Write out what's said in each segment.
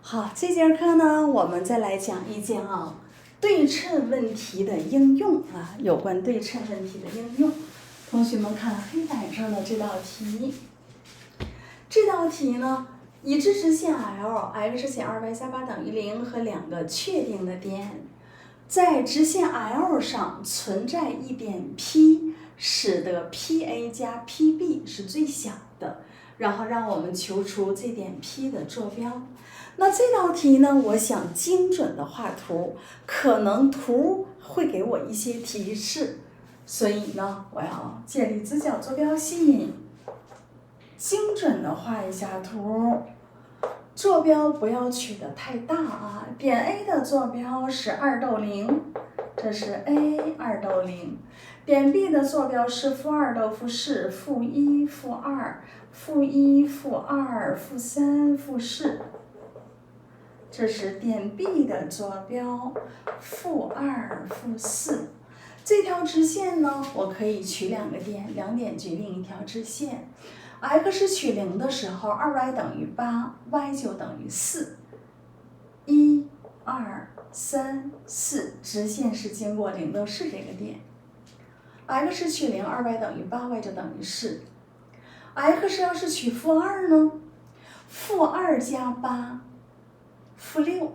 好，这节课呢，我们再来讲一讲对称问题的应用有关对称问题的应用。同学们看黑板上的这道题，这道题呢，已知直线 L，x 减2y加8等于0和两个确定的点，在直线 L 上存在一点 P， 使得 PA 加 PB 是最小的，然后让我们求出这点 P 的坐标。那这道题呢，我想精准的画图，可能图会给我一些提示，所以呢，我要建立直角坐标系，精准的画一下图。坐标不要取得太大点 A 的坐标是2逗0，这是 A2逗0。点 B 的坐标是-2逗-4，-1、-2，-1、-2、-3、-4。这是点 B 的坐标-2、-4。这条直线呢，我可以取两个点，两点决定一条直线。x 取0的时候 ，2y 等于8，y 就等于4。1、2、3、4，直线是经过0到4这个点。x 取0 ，2y 等于8，y 就等于4。x 要是取-2呢？-2加8。-6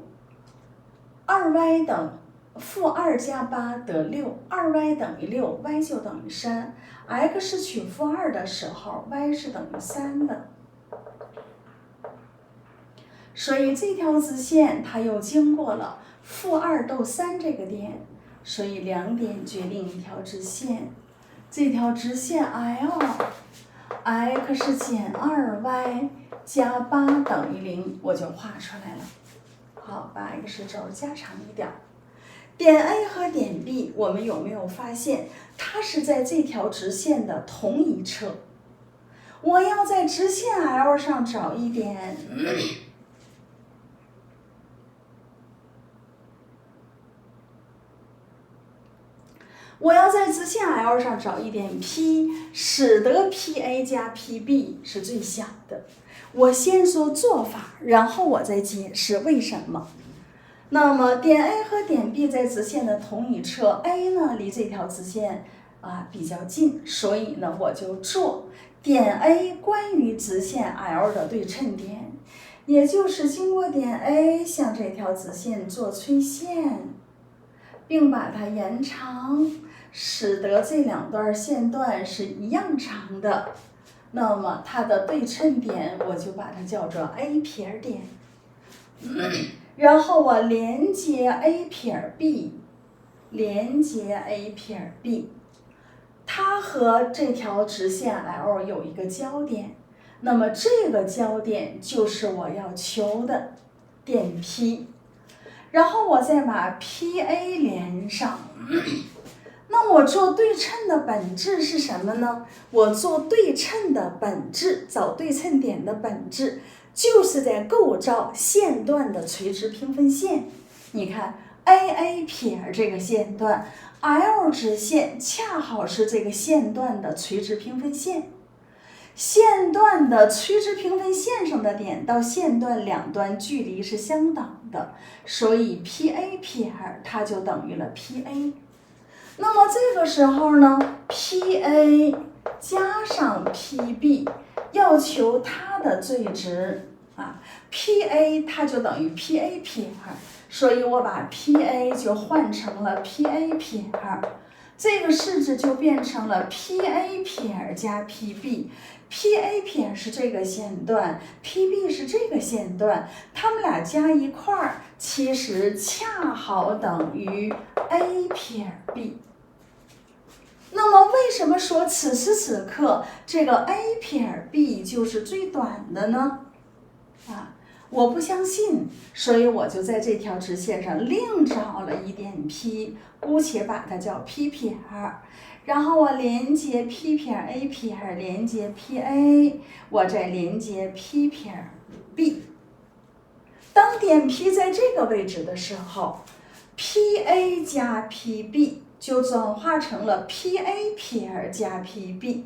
，2y 等-2加8得6，2y 等于6，y 就等于3。x 取-2的时候 ，y 是等于3的。所以这条直线它又经过了-2逗3这个点，所以两点决定一条直线。这条直线 L，x 减2y 加8等于0，我就画出来了。好，把 x 轴加长一点。点 A 和点 B， 我们有没有发现它是在这条直线的同一侧？我要在直线 L 上找一点，我要在直线 L 上找一点 P， 使得 PA 加 PB 是最小的。我先说做法，然后我再解释为什么。那么点 A 和点 B 在直线的同一侧 ，A 呢离这条直线比较近，所以呢我就做点 A 关于直线 L 的对称点，也就是经过点 A 向这条直线做垂线，并把它延长，使得这两段线段是一样长的。那么它的对称点我就把它叫做 A 撇点，然后我连接 A 撇 B， 连接 A 撇 B， 它和这条直线 L 有一个交点，那么这个交点就是我要求的点 P， 然后我再把 PA 连上。那我做对称的本质是什么呢？我做对称的本质，找对称点的本质，就是在构造线段的垂直平分线。你看 AA 撇这个线段 ，L 直线恰好是这个线段的垂直平分线。线段的垂直平分线上的点到线段两端距离是相等的，所以 PA 撇它就等于了 PA。那么这个时候呢 ，PA 加上 PB 要求它的最值，PA 它就等于 PA 撇，所以我把 PA 就换成了 PA 撇，这个式子就变成了 PA 撇加 PB。PA 撇是这个线段 ，PB 是这个线段，它们俩加一块儿，其实恰好等于 A 撇 B。那么为什么说此时此刻这个 A 撇 B 就是最短的呢？我不相信，所以我就在这条直线上另找了一点 P， 姑且把它叫 P 撇，然后我连接 P 撇 A 撇，连接 PA， 我再连接 P 撇 B。当点 P 在这个位置的时候 ，PA 加 PB 就转化成了 PA 撇加 PB。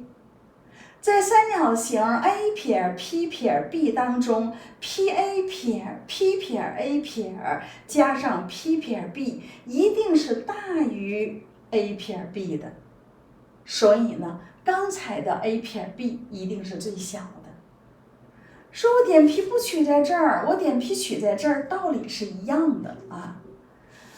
在三角形 A 撇 P 撇 B 当中 ，PA 撇 P 撇 A 撇加上 P 撇 B 一定是大于 A 撇 B 的，所以呢，刚才的 A 撇 B 一定是最小的。说我点 P 不取在这儿，我点 P 取在这儿，道理是一样的啊。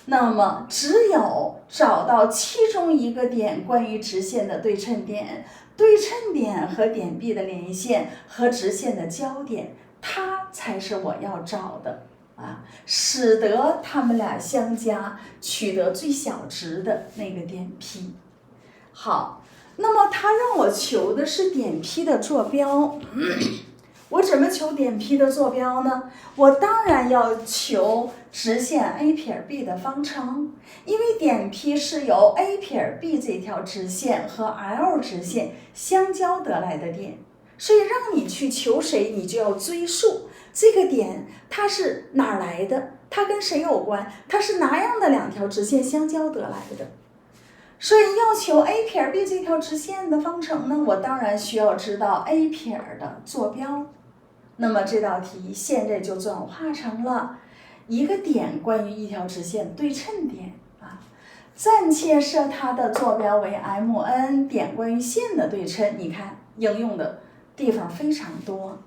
那么只有找到其中一个点关于直线的对称点，对称点和点 B 的连线和直线的交点，它才是我要找的啊，使得它们俩相加，取得最小值的那个点 P。好，那么它让我求的是点 P 的坐标。我怎么求点 P 的坐标呢？我当然要求直线 A 撇 B 的方程，因为点 P 是由 A 撇 B 这条直线和 L 直线相交得来的点，所以让你去求谁，你就要追溯这个点它是哪儿来的，它跟谁有关，它是哪样的两条直线相交得来的。所以要求 A 撇 B 这条直线的方程呢，我当然需要知道 A 撇的坐标。那么这道题现在就转化成了一个点关于一条直线对称点啊，暂且设它的坐标为 MN， 点关于线的对称，你看应用的地方非常多。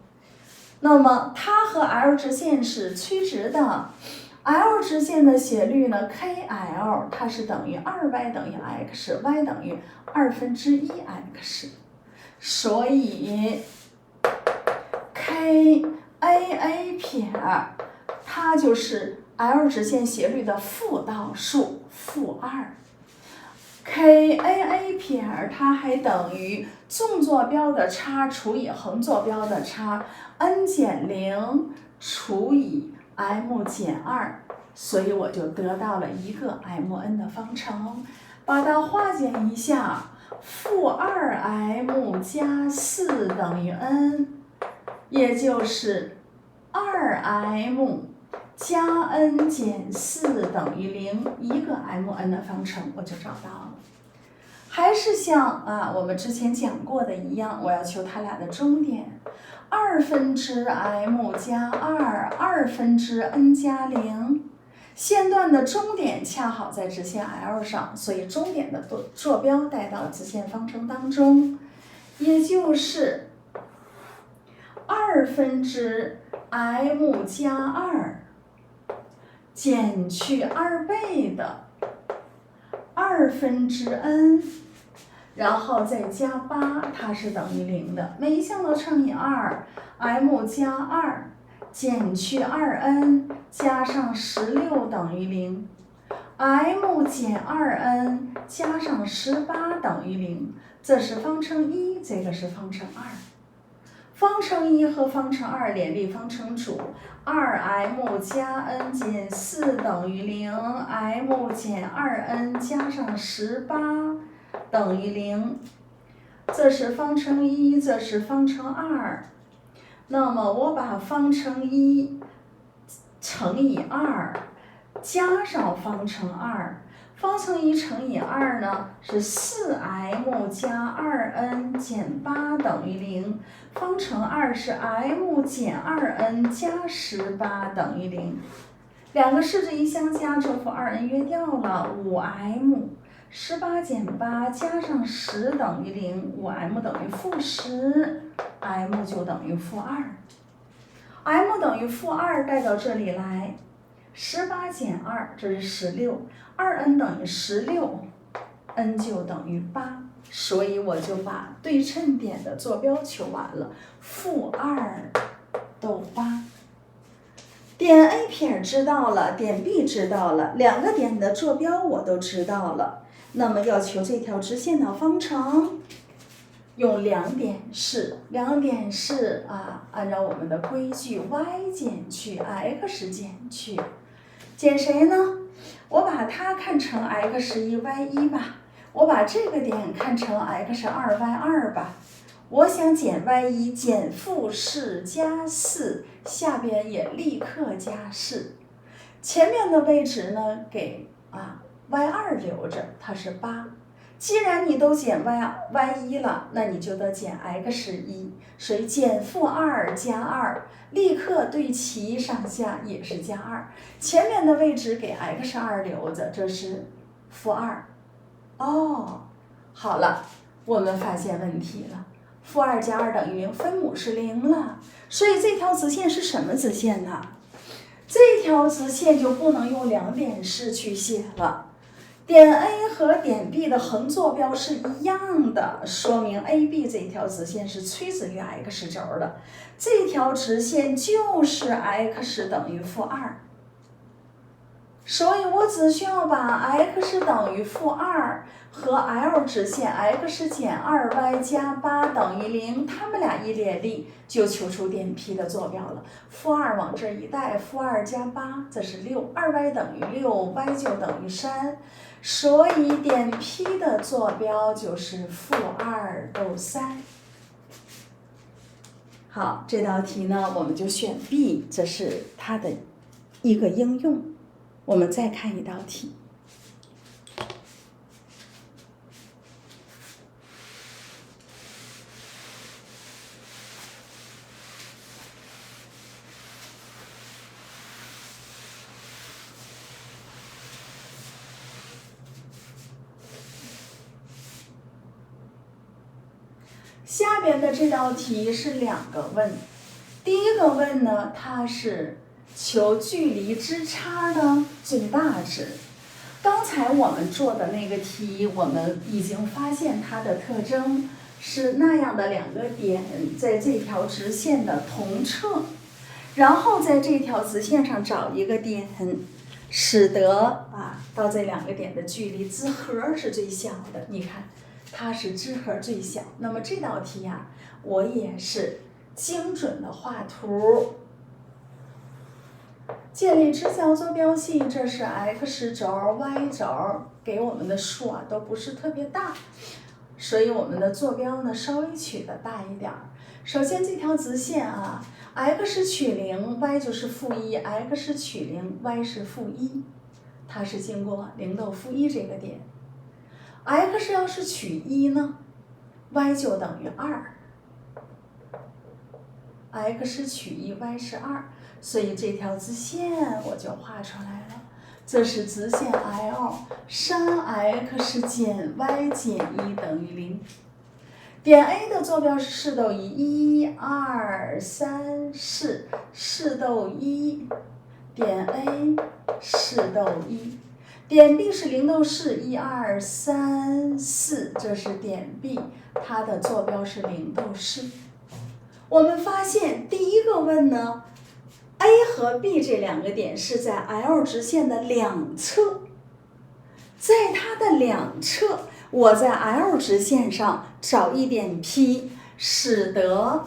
那么它和 L 直线是垂直的。L 直线的斜率呢 ，KL 它是等于2y等于 x，y 等于1/2x， 所以 KAA 撇它就是 L 直线斜率的负倒数-2，KAA 撇它还等于纵坐标的差除以横坐标的差 n 减0除以m 减2，所以我就得到了一个 mn 的方程，把它化简一下，负2m 加4等于 n， 也就是2m 加 n 减4等于0，一个 mn 的方程我就找到了。还是像我们之前讲过的一样，我要求它俩的中点。2/m 加2，2/n 加0，线段的中点恰好在直线 L 上，所以中点的坐标带到直线方程当中，也就是2/m 加2减去2倍的2/n，然后再加8，它是等于0的。每一项都乘以2，m 加2减去2n加上16等于0，m 减2n加上18等于0，这是方程1，这个是方程2。方程1和方程2联立方程组，2m 加 n 减4等于0，m 减2n加上18等于0，这是方程1，这是方程2。那么我把方程1乘以2加上方程2，方程1乘以2呢是 4m 加 2n 减8等于0，方程2是 m 减 2n 加18等于0，两个式子一相加，这负 2n 约掉了 5m，18减8加上10等于0，5m 等于负10，m 就等于负2，m 等于负2带到这里来，18减2这是16，2n 等于16，n 就等于8，所以我就把对称点的坐标求完了，负2逗8。点 A 撇知道了，点 B 知道了，两个点的坐标我都知道了。那么要求这条直线的方程，用两点式按照我们的规矩 y 减去 x 减谁呢？我把它看成 x1 y1 吧，我把这个点看成 x2 y2 吧。我想减 y1 减负4加4，下边也立刻加4，前面的位置呢给y2 留着，它是8，既然你都减 y1 了，那你就得减 x1，所以减负2加2，立刻对齐上下也是加2，前面的位置给 x2 留着，这是负2。哦，好了，我们发现问题了，负2加2等于0，分母是0了，所以这条直线是什么直线呢？这条直线就不能用两点式去写了。点 A 和点 B 的横坐标是一样的，说明 AB 这条直线是垂直于 x 轴的，这条直线就是 x 等于负2，所以我只需要把 x 等于负2和 L 直线 x 减 2y 加8等于0，它们俩一联立，就求出点 P 的坐标了。负2往这一带，负2加8，这是6，2y 等于6，y 就等于3，所以点 P 的坐标就是负2逗3。好，这道题呢，我们就选 B， 这是它的一个应用。我们再看一道题。下边的这道题是两个问，第一个问呢，它是求距离之差的最大值。刚才我们做的那个题，我们已经发现它的特征是那样的两个点在这条直线的同侧，然后在这条直线上找一个点，使得到这两个点的距离之和是最小的。你看，它是之和最小。那么这道题我也是精准的画图。建立直角坐标系，这是 x 轴 y 轴，给我们的数都不是特别大，所以我们的坐标呢稍微取的大一点。首先这条直线x 取0 y 就是负1， x 取0 y 是负1，它是经过0到负1这个点。x 要是取1呢， y 就等于2， x 取1 y 是2，所以这条直线我就画出来了，这是直线 L，3x 减 y 减1等于0。点 A 的坐标是4逗1， 1、2、3、4， 4逗1，点 A 4逗1。点 B 是0逗4， 1、2、3、4，这是点 B， 它的坐标是0逗4。我们发现第一个问呢， A 和 B 这两个点是在 L 直线的两侧，在它的两侧，我在 L 直线上找一点 P， 使得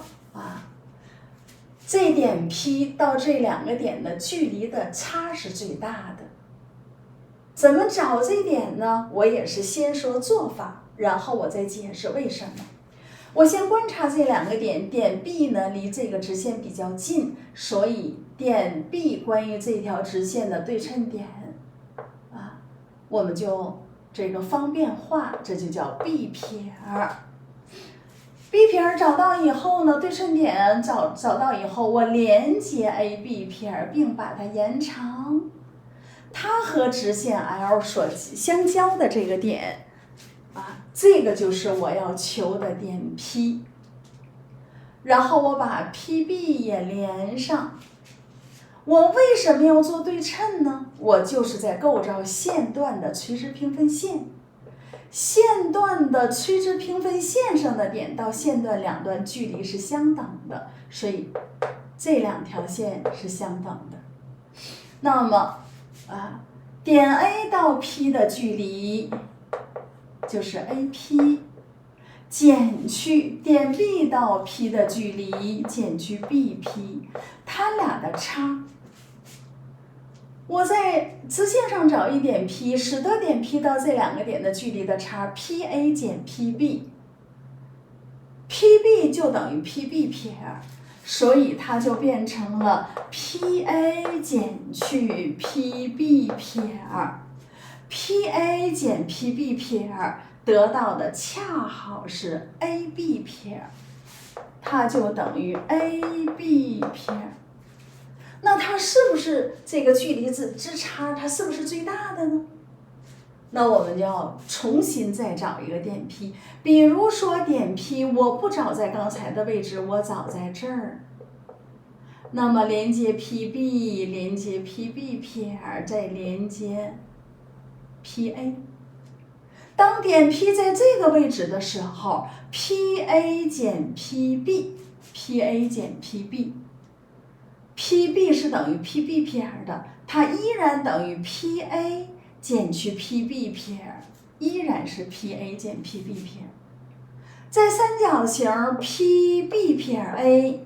这点 P 到这两个点的距离的差是最大的。怎么找这点呢？我也是先说做法，然后我再解释为什么。我先观察这两个点，点 B 呢离这个直线比较近，所以点 B 关于这条直线的对称点我们就这个方便画，这就叫 B 撇。B 撇找到以后呢，对称点找到以后，我连接 AB 撇并把它延长，它和直线 L 所相交的这个点这个就是我要求的点 P， 然后我把 PB 也连上。我为什么要做对称呢？我就是在构造线段的垂直平分线，线段的垂直平分线上的点到线段两端距离是相等的，所以这两条线是相等的。那么点 A 到 P 的距离就是 AP， 减去点 B 到 P 的距离减去 BP， 它俩的差。我在直线上找一点 P， 使得点 P 到这两个点的距离的差 PA 减 PB，PB 就等于 PB 撇，所以它就变成了 PA 减去 PB 撇，PA 减 PB 撇，得到的恰好是 AB 撇，它就等于 AB 撇。那它是不是这个距离之差，它是不是最大的呢？那我们就要重新再找一个点 P， 比如说点 P 我不找在刚才的位置，我找在这儿。那么连接 PB， 连接 PB 撇，再连接 PA。当点 P 在这个位置的时候 ，PA 减 PB，PA 减 PB，PB 是等于 PB 撇的，它依然等于 PA 减去 PB 撇，依然是 PA 减 PB 撇。在三角形 PB 撇 A，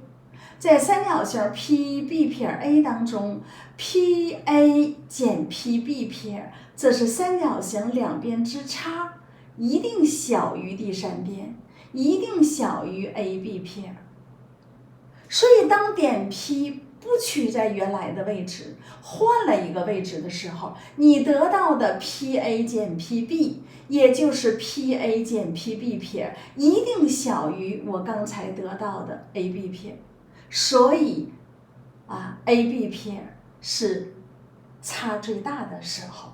在三角形 PB 撇 A 当中 ，PA 减 PB 撇，这是三角形两边之差，一定小于第三边，一定小于 AB 撇。所以当点 P 不取在原来的位置，换了一个位置的时候，你得到的 PA 减 PB， 也就是 PA 减 PB 撇，一定小于我刚才得到的 AB 撇。所以AB 撇是差最大的时候。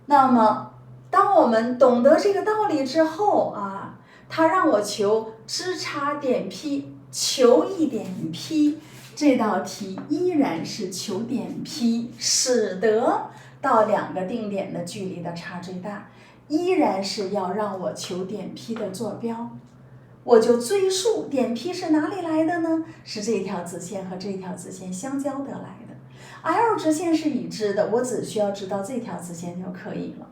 那么当我们懂得这个道理之后它让我求之差点 P， 求一点 P， 这道题依然是求点 P， 使得到两个定点的距离的差最大，依然是要让我求点 P 的坐标。我就追溯点 P 是哪里来的呢？是这条直线和这条直线相交得来的。L 直线是已知的，我只需要知道这条直线就可以了。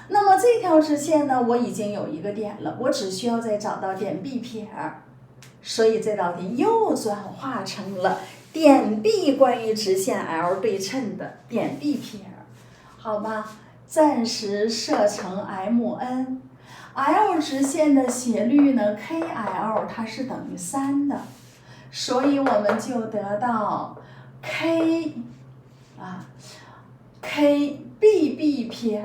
那么这条直线呢，我已经有一个点了，我只需要再找到点 B 撇，所以这道题又转化成了点 B 关于直线 L 对称的点 B 撇，好吧？暂时设成 MN。L 直线的斜率呢 ，KL 它是等于3的，所以我们就得到 KBB 撇，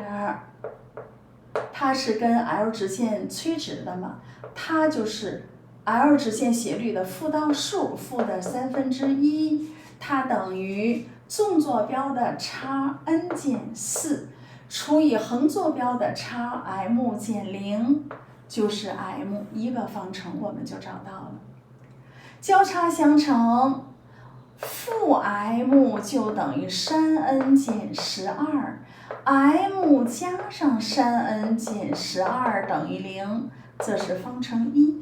它是跟 L 直线垂直的嘛，它就是 L 直线斜率的负当数，负的1/3，它等于纵坐标的差 n 减4。除以横坐标的差 m 减0，就是 m 一个方程，我们就找到了。交叉相乘，负 m 就等于3n 减12，m 加上3n 减12等于0，这是方程1。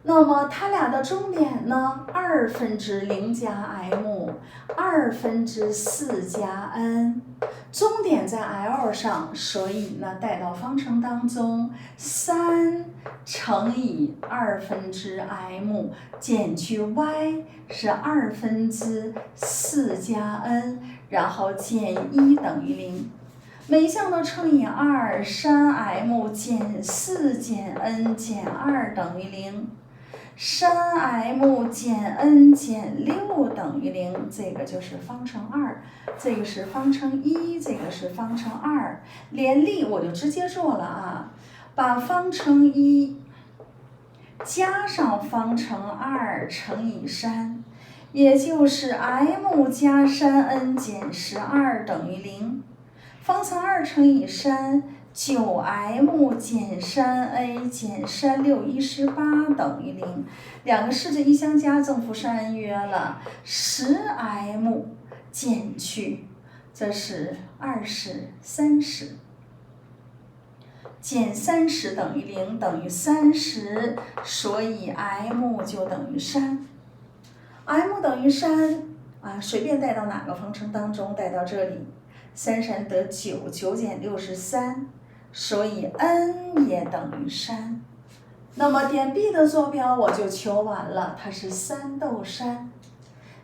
那么它俩的中点呢？0/2加 m，2/4加 n， 中点在 L 上，所以呢带到方程当中，3乘以2/m 减去 y 是2/4加 n， 然后减1等于0。每项都乘以2 ，3m 减4减 n 减2等于0。3m 减 n 减6等于0，这个就是方程2，这个是方程1，这个是方程2。联立我就直接做了把方程1加上方程2乘以3，也就是 m 加 3n 减12等于0。方程2乘以3。9m 减3a 减3618等于0，两个式子一相加，正负3n约了。10m 减去，这是20、30，减30等于0，等于30，所以 m 就等于3。m 等于3随便带到哪个方程当中，带到这里，3×3得9， 9减6是3。所以 n 也等于3，那么点 B 的坐标我就求完了，它是3斗3。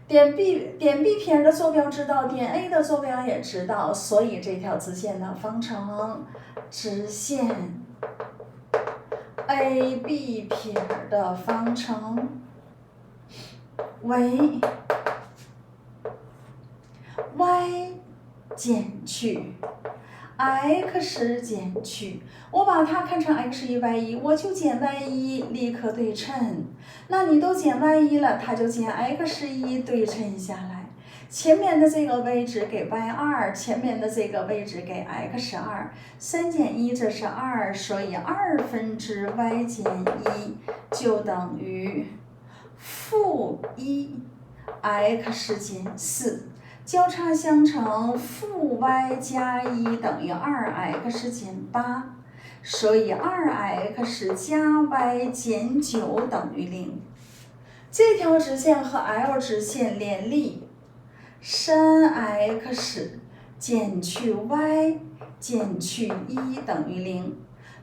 点 B 撇的坐标知道，点 A 的坐标也知道，所以这条直线的方程，直线 AB 撇的方程为 y 减去 x 减去，我把它看成 x1 y1，我就减 y1，立刻对称。那你都减 y1了，它就减 x1，对称下来。前面的这个位置给 y2，前面的这个位置给 x2，3减1这是2，所以2分之 y 减1就等于负1x 减4。交叉相乘，负 y 加1等于2x 减8，所以2x 加 y 减9等于0。这条直线和 L 直线联立，3x 减去 y 减去1等于0。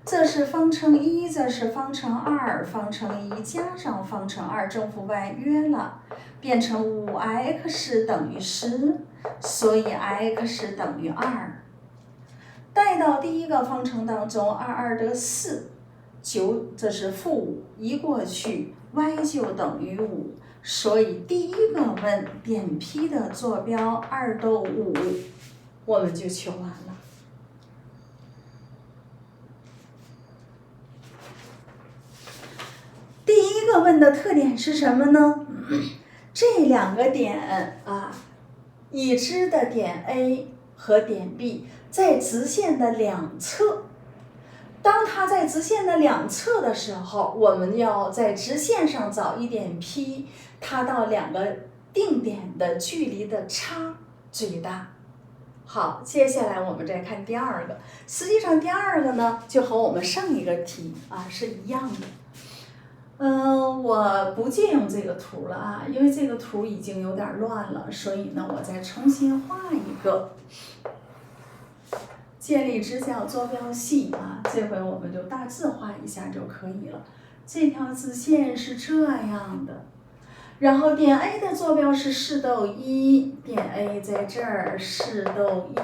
这是方程1，这是方程2，方程1加上方程2，正负 y 约了，变成5x 等于10，所以 x 等于2。带到第一个方程当中，22得4，9这是负5，移过去 y 就等于5，所以第一个问点 P 的坐标2逗5，我们就求完了。第一个问的特点是什么呢？这两个点啊，已知的点 A 和点 B 在直线的两侧。当它在直线的两侧的时候，我们要在直线上找一点 P， 它到两个定点的距离的差最大。好，接下来我们再看第二个。实际上第二个呢，就和我们上一个题是一样的。我不借用这个图了啊，因为这个图已经有点乱了，所以呢，我再重新画一个。建立直角坐标系啊，这回我们就大致画一下就可以了。这条直线是这样的，然后点 A 的坐标是4逗1，点 A 在这儿4逗1。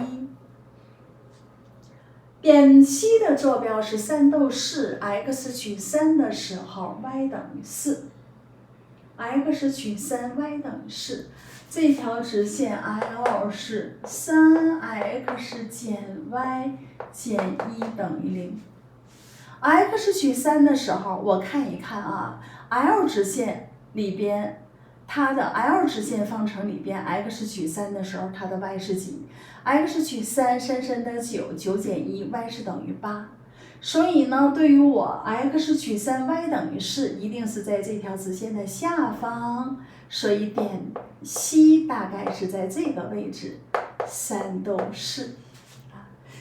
点 C 的坐标是3逗4 ，x 取3的时候 y 等于4，x 取3 y 等于4。这条直线 L 是3x 减 y 减1等于0。x 取3的时候，我看一看啊 ，L 直线里边，它的 L 直线方程里边 x 取3的时候，它的 y 是几 ？x 取3，3 3得9， 9减1 y 是等于8。所以呢，对于我 x 取3 y 等于4，一定是在这条直线的下方，所以点 C 大概是在这个位置，3逗4。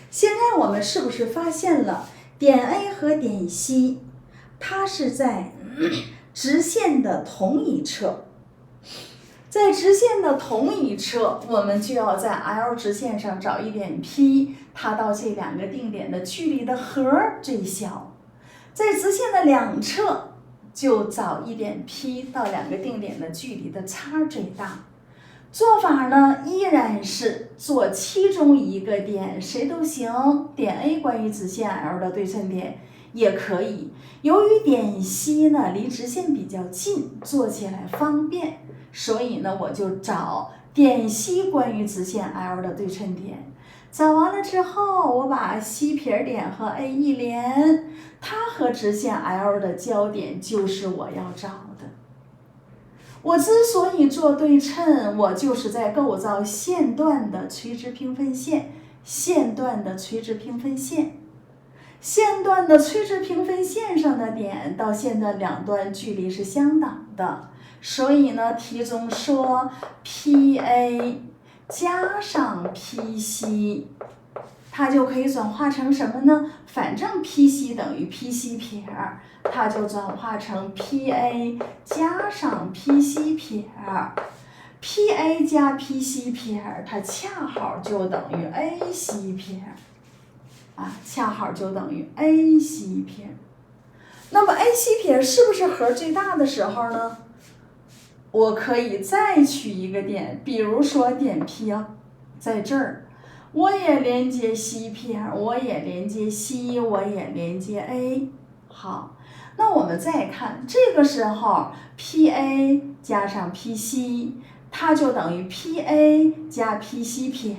现在我们是不是发现了点 A 和点 C， 它是在直线的同一侧？在直线的同一侧，我们就要在 L 直线上找一点 P， 它到这两个定点的距离的和最小。在直线的两侧，就找一点 P 到两个定点的距离的差最大。做法呢，依然是做其中一个点，谁都行。点 A 关于直线 L 的对称点也可以。由于点 C 呢离直线比较近，做起来方便，所以呢我就找点 C 关于直线 L 的对称点。找完了之后，我把 C 撇点和 A 一连，它和直线 L 的交点就是我要找的。我之所以做对称，我就是在构造线段的垂直平分线，线段的垂直平分线。线段的垂直平分线上的点到线段两端距离是相等的，所以呢，题中说 PA 加上 PC， 它就可以转化成什么呢？反正 PC 等于 PC 撇，它就转化成 PA 加上 PC 撇。PA 加 PC 撇，它恰好就等于 AC 撇。恰好就等于 AC 撇。那么 AC 撇是不是和最大的时候呢？我可以再取一个点，比如说点 P 在这儿，我也连接 C 撇，我也连接 C， 我也连接 A。好，那我们再看这个时候 PA 加上 PC， 它就等于 PA 加 PC 撇。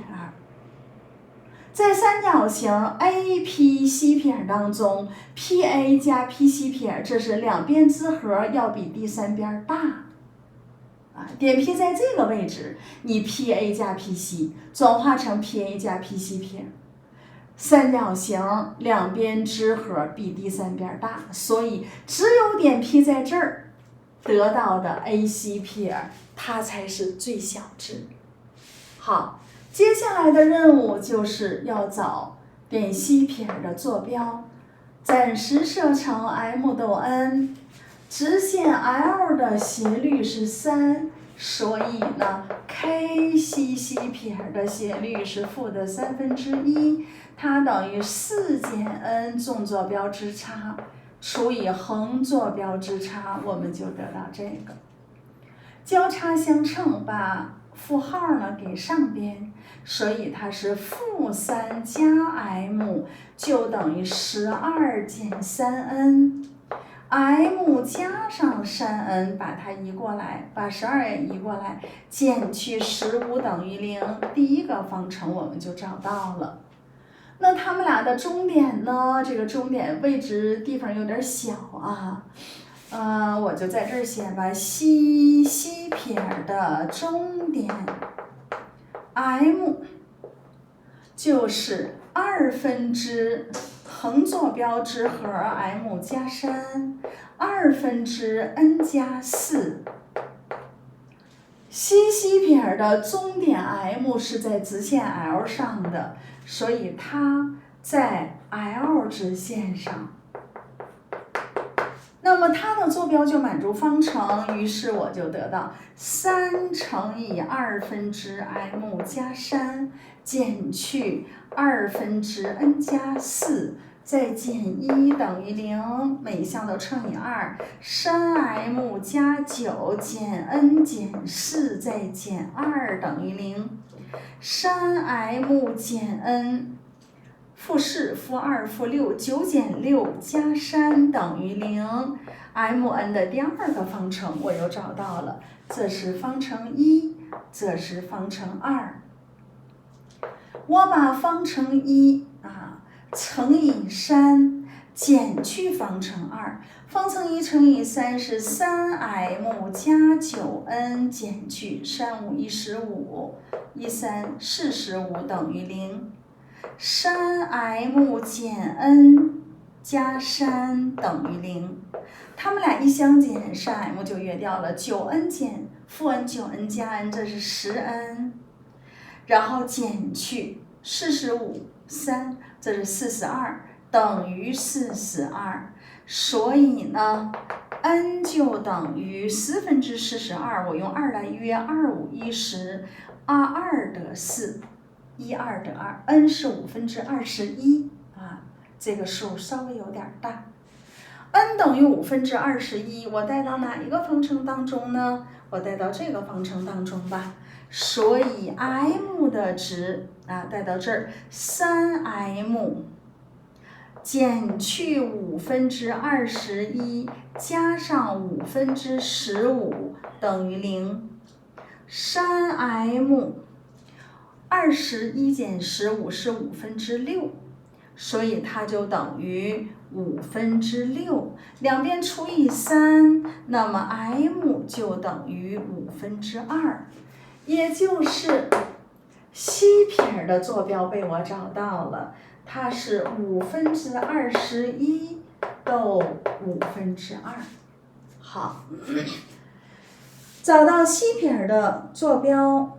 在三角形 AP-C' 撇当中 ，PA 加 PC' 撇，这是两边之和要比第三边大。啊，点 P 在这个位置，你 PA 加 PC 转化成 PA 加 PC' 撇。三角形两边之和比第三边大，所以只有点 P 在这儿得到的 AC' 撇，它才是最小值。好。接下来的任务就是要找点 C' 撇的坐标，暂时设成 M 到 N， 直线 L 的斜率是3，所以呢 KCC' 撇的斜率是负的1/3，它等于4减 N 纵坐标之差除以横坐标之差，我们就得到这个。交叉相乘，把负号呢给上边，所以它是-3加 m 就等于12减3n，m 加上3n，把它移过来，把12也移过来，减去15等于0，第一个方程我们就找到了。那它们俩的终点呢？这个终点位置地方有点小啊。我就在这儿写吧，C 撇的终点 M 就是2/横坐标之和 M 加3 2/n 加4。CC 撇的终点 M 是在直线 L 上的，所以它在 L 直线上。那么它的坐标就满足方程，于是我就得到3乘以2/m 加3减去2/n 加4，再减1等于0，每项都乘以2 ，3m 加9减 n 减4再减2等于0， 3m 减 n。负4、负2、负6，9减6加3等于0。mn 的第二个方程我又找到了，这是方程1，这是方程2。我把方程1乘以3减去方程2，方程1乘以3是3m 加9n减去3、5、15， 13、45等于0。3m 减 n 加3等于0，它们俩一相减 3m 就约掉了， 9n 减负 n 9n 加 n， 这是10n， 然后减去45 3， 这是42，等于42，所以呢 n 就等于42，我用2来约25、10， 22得4。12得2 ，n 是21/21啊，这个数稍微有点大。n 等于21/21，我带到哪一个方程当中呢？我带到这个方程当中吧。所以 m 的值带到这儿，3m 减去21/21加上15等于0。3m 21减15是6/5，所以它就等于6/5，两边除以3，那么 m 就等于2/5，也就是 C' 撇的坐标被我找到了，它是5/21到2/5。好，找到 C' 撇的坐标。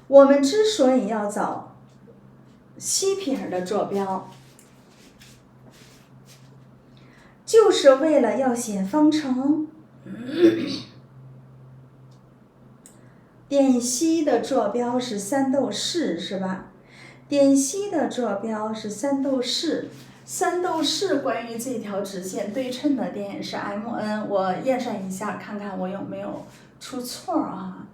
我们之所以要找 C' 撇的坐标，就是为了要写方程。点 C 的坐标是3到4，是吧？点 C 的坐标是3到4。3到4关于这条直线对称的点是 mn， 我验算一下，看看我有没有出错啊？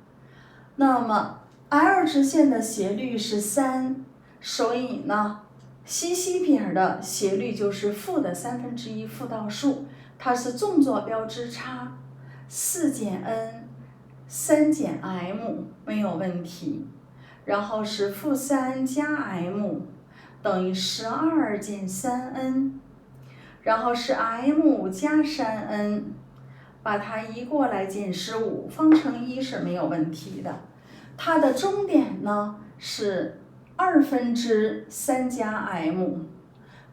那么 L 直线的斜率是3，所以呢 ，CC' 撇的斜率就是负的1/3，负倒数，它是纵坐标之差，4减 n， 3减 m 没有问题。然后是负3加 m 等于12减3n，然后是 m 加3n，把它移过来减15，方程1是没有问题的。它的终点呢是3/2加 m，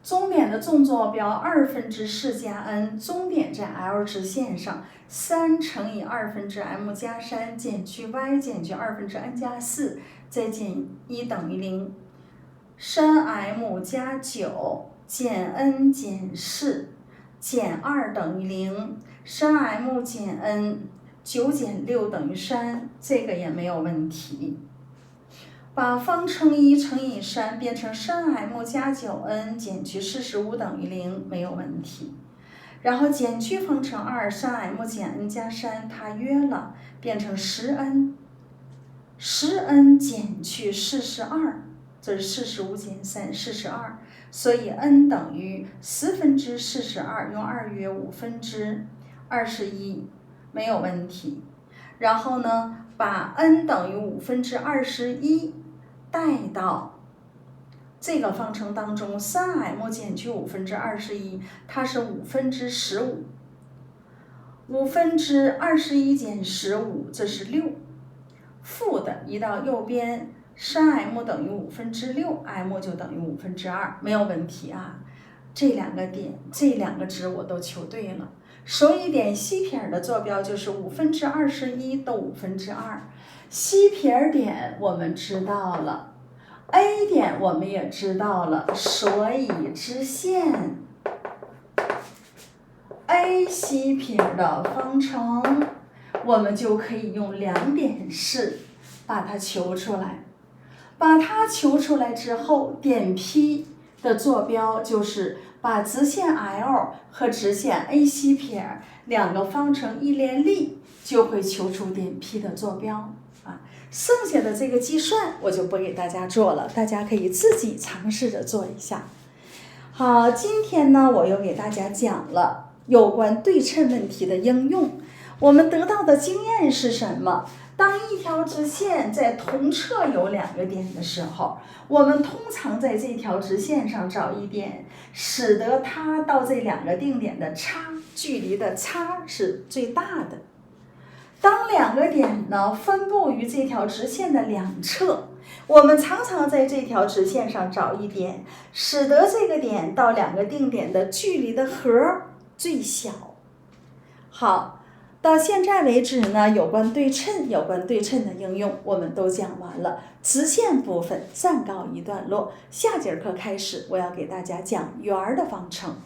终点的纵坐标4加 n， 终点在 L 直线上，3乘以2/m 加3减去 y 减去2/n 加4，再减1等于0。3m 加9减 n 减4减2等于0。3m 减 n， 9减6等于3，这个也没有问题。把方程1乘以3变成 3m 加 9n 减去45等于0，没有问题。然后减去方程2 3m 减 n 加3，它约了，变成10n 减去42，这是45减3 42，所以 n 等于42，用2约21/5，没有问题。然后呢，把 n 等于21/5带到这个方程当中， 3m 减去21/5，它是15/15， 5/21减15，这是6，负的移到右边， 3m 等于6/5，m 就等于2/5，没有问题啊。这两个点，这两个值我都求对了。首乙点 C 撇的坐标就是5/21到2/5。C 撇点我们知道了， A 点我们也知道了，所以直线 AC 撇的方程，我们就可以用2点式把它求出来。把它求出来之后，点 P 的坐标就是把直线 L 和直线 AC 撇两个方程一联立，就会求出点 P 的坐标啊。剩下的这个计算我就不给大家做了，大家可以自己尝试着做一下。好，今天呢我又给大家讲了有关对称问题的应用。我们得到的经验是什么？当一条直线在同侧有2个点的时候，我们通常在这条直线上找一点，使得它到这2个定点的距离的差是最大的。当2个点呢分布于这条直线的2侧，我们常常在这条直线上找一点，使得这个点到2个定点的距离的和最小。好，到现在为止呢，有关对称的应用我们都讲完了，直线部分暂告一段落。下节课开始，我要给大家讲圆的方程。